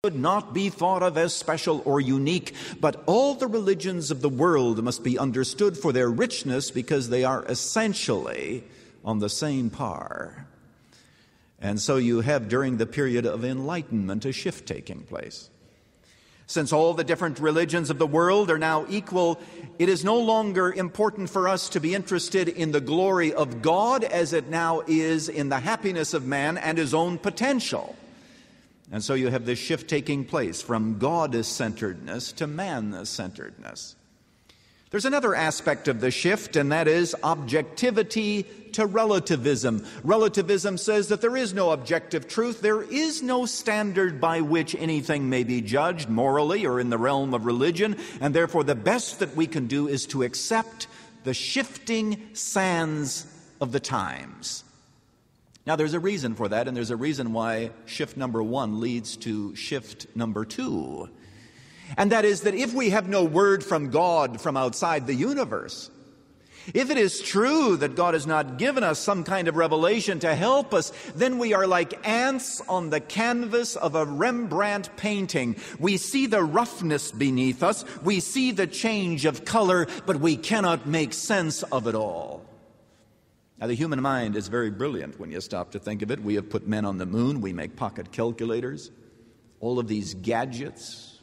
should not be thought of as special or unique, but all the religions of the world must be understood for their richness because they are essentially on the same par. And so you have, during the period of enlightenment, a shift taking place. Since all the different religions of the world are now equal, it is no longer important for us to be interested in the glory of God as it now is in the happiness of man and his own potential. And so you have this shift taking place from God-centeredness to man-centeredness. There's another aspect of the shift, and that is objectivity to relativism. Relativism says that there is no objective truth. There is no standard by which anything may be judged morally or in the realm of religion, and therefore the best that we can do is to accept the shifting sands of the times. Now, there's a reason for that, and there's a reason why shift number one leads to shift number two. And that is that if we have no word from God from outside the universe, if it is true that God has not given us some kind of revelation to help us, then we are like ants on the canvas of a Rembrandt painting. We see the roughness beneath us, we see the change of color, but we cannot make sense of it all. Now, the human mind is very brilliant when you stop to think of it. We have put men on the moon. We make pocket calculators. All of these gadgets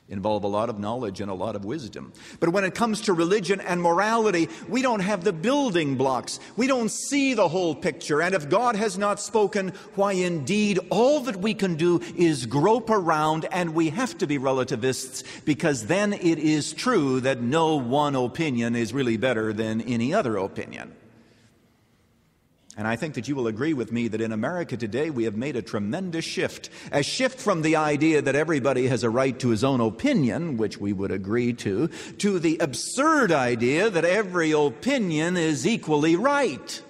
involve a lot of knowledge and a lot of wisdom. But when it comes to religion and morality, we don't have the building blocks. We don't see the whole picture. And if God has not spoken, why indeed all that we can do is grope around, and we have to be relativists, because then it is true that no one opinion is really better than any other opinion. And I think that you will agree with me that in America today we have made a tremendous shift. A shift from the idea that everybody has a right to his own opinion, which we would agree to the absurd idea that every opinion is equally right.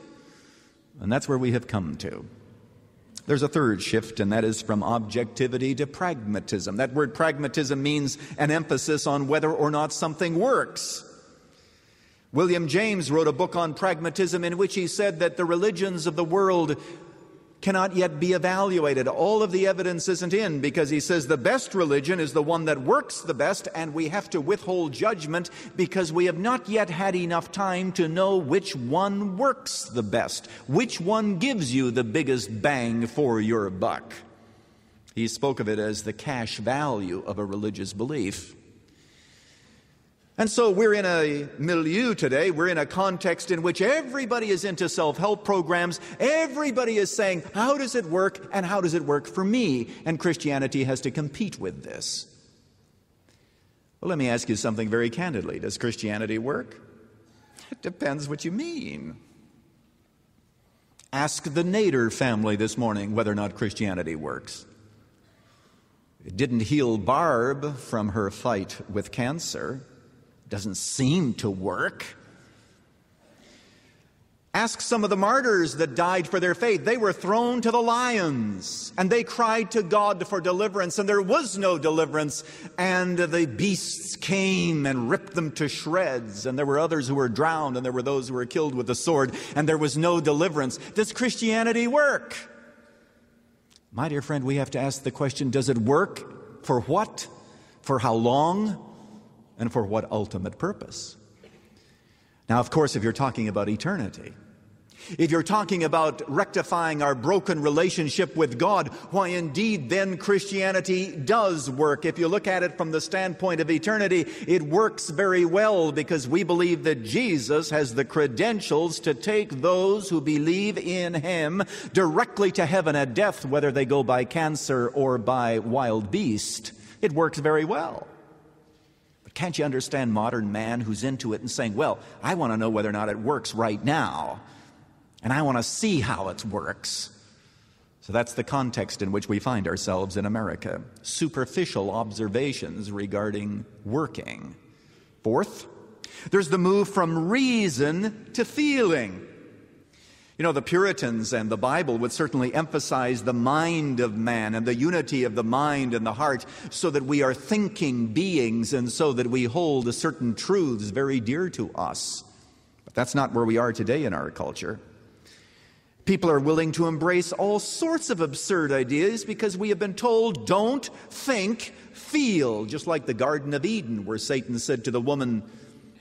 And that's where we have come to. There's a third shift, and that is from objectivity to pragmatism. That word pragmatism means an emphasis on whether or not something works. William James wrote a book on pragmatism in which he said that the religions of the world cannot yet be evaluated. All of the evidence isn't in, because he says the best religion is the one that works the best, and we have to withhold judgment because we have not yet had enough time to know which one works the best, which one gives you the biggest bang for your buck. He spoke of it as the cash value of a religious belief. And so we're in a milieu today, we're in a context in which everybody is into self-help programs. Everybody is saying, how does it work, and how does it work for me? And Christianity has to compete with this. Well, let me ask you something very candidly. Does Christianity work? It depends what you mean. Ask the Nader family this morning whether or not Christianity works. It didn't heal Barb from her fight with cancer. Doesn't seem to work. Ask some of the martyrs that died for their faith. They were thrown to the lions, and they cried to God for deliverance, and there was no deliverance, and the beasts came and ripped them to shreds, and there were others who were drowned, and there were those who were killed with the sword, and there was no deliverance. Does Christianity work? My dear friend, we have to ask the question, does it work? For what? For how long? And for what ultimate purpose? Now, of course, if you're talking about eternity, if you're talking about rectifying our broken relationship with God, why indeed then Christianity does work. If you look at it from the standpoint of eternity, it works very well, because we believe that Jesus has the credentials to take those who believe in Him directly to heaven at death, whether they go by cancer or by wild beast. It works very well. Can't you understand modern man who's into it and saying, well, I want to know whether or not it works right now, and I want to see how it works. So that's the context in which we find ourselves in America. Superficial observations regarding working. Fourth, there's the move from reason to feeling. You know, the Puritans and the Bible would certainly emphasize the mind of man and the unity of the mind and the heart, so that we are thinking beings and so that we hold certain truths very dear to us. But that's not where we are today in our culture. People are willing to embrace all sorts of absurd ideas because we have been told, don't think, feel. Just like the Garden of Eden, where Satan said to the woman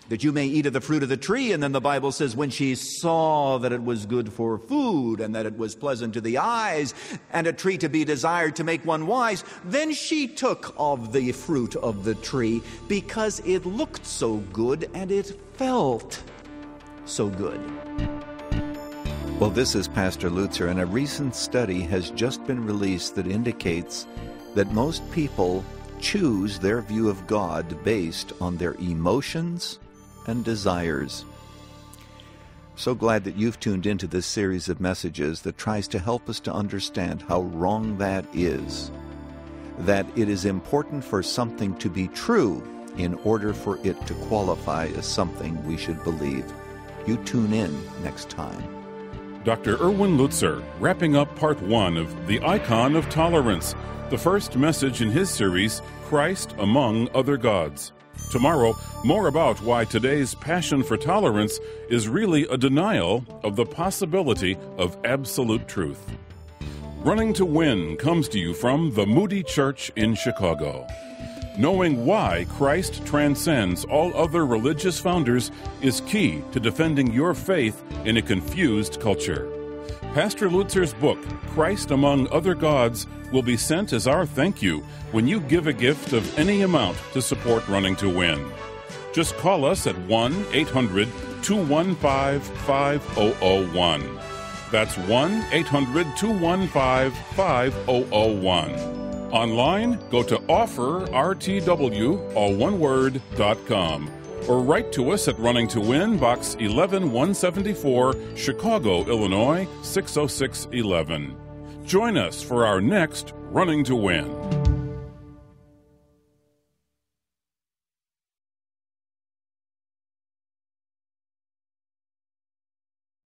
that you may eat of the fruit of the tree. And then the Bible says when she saw that it was good for food and that it was pleasant to the eyes and a tree to be desired to make one wise, then she took of the fruit of the tree because it looked so good and it felt so good. Well, this is Pastor Lutzer, and a recent study has just been released that indicates that most people choose their view of God based on their emotions and desires. So glad that you've tuned into this series of messages that tries to help us to understand how wrong that is. That it is important for something to be true in order for it to qualify as something we should believe. You tune in next time. Dr. Erwin Lutzer, wrapping up part 1 of The Icon of Tolerance, the first message in his series, Christ Among Other Gods. Tomorrow, more about why today's passion for tolerance is really a denial of the possibility of absolute truth. Running to Win comes to you from the Moody Church in Chicago. Knowing why Christ transcends all other religious founders is key to defending your faith in a confused culture. Pastor Lutzer's book, Christ Among Other Gods, will be sent as our thank you when you give a gift of any amount to support Running to Win. Just call us at 1-800-215-5001. That's 1-800-215-5001. Online, go to offerrtw.com or write to us at Running to Win, Box 11174, Chicago, Illinois, 60611. Join us for our next Running to Win.